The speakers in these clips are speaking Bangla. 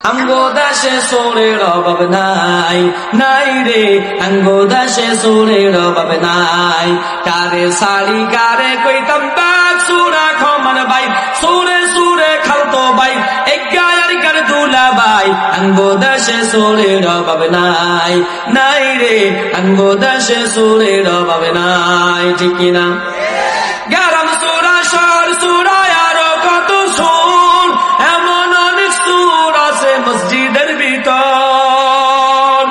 আমগো দেশে সোরের অভাব নাই, নাই রে আমগো দেশে সোরের অভাব নাই। কারে সারি কারে কইতাম বাক সুরা খমান ভাই, সুরে সুরে খালতো ভাই, এগায়ার কার দুলা ভাই। আমগো দেশে সোরের অভাব নাই, নাই রে আমগো দেশে সোরের অভাব নাই। ঠিক কিনা? গ্রাম সুরা শহর সুরা আরো কত সুর, এমন অনেক সুর আছে মসজিদের ভিতর।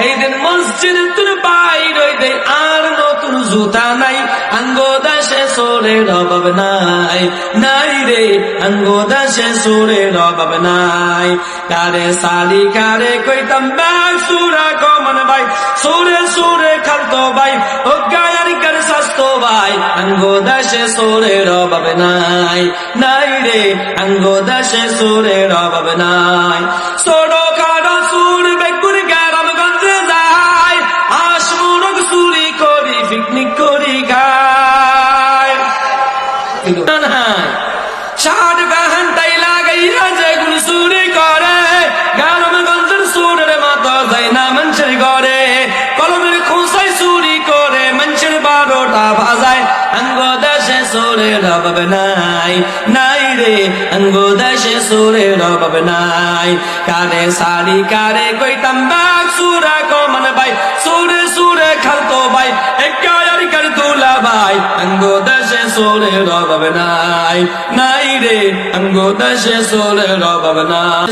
এই দিন মসজিদ তুর বাইর হইতে আর নতুন জুতা নাই। আঙ্গো দেশে সোরের অভাব নাই, নাই রে আঙ্গো দেশে সোরের অভাব নাই। কারে সালি কারে কইতাম বাক সুরা কমন ভাই, সুরে সুরে খালতো ভাই, ও গায়ার কার স্বাস্থ্য ভাই। আঙ্গো দেশে সোরের অভাব নাই, নাই রে আঙ্গো দেশে সোরের অভাব নাই। ছোটো খাটো সুর বেকুর গ্রামগঞ্জে যায়, আসমুরগ চুরি করি পিকনিক করি খায়। শার্ট প্যান্ট তাই লাগাইয়া যেগুলো চুরি করে, গ্রামগঞ্জের সুরের মাথা যায় না মানুষের ঘরে। কলমের খোঁসাই চুরি করে মানুষের 12টা বাজায়। আঙ্গো দেশে সোরের অভাব নাই, নাই রে আঙ্গো দেশে সোরের অভাব নাই। কারে সারি কারে কইতাম বাক সুরা কমান ভাই, সুরে সুরে খালতো ভাই, এগায়ার কার দুলা ভাই। আঙ্গো দেশে সোরের অভাব নাই, নাই রে আঙ্গো দেশে সোরের অভাব নাই।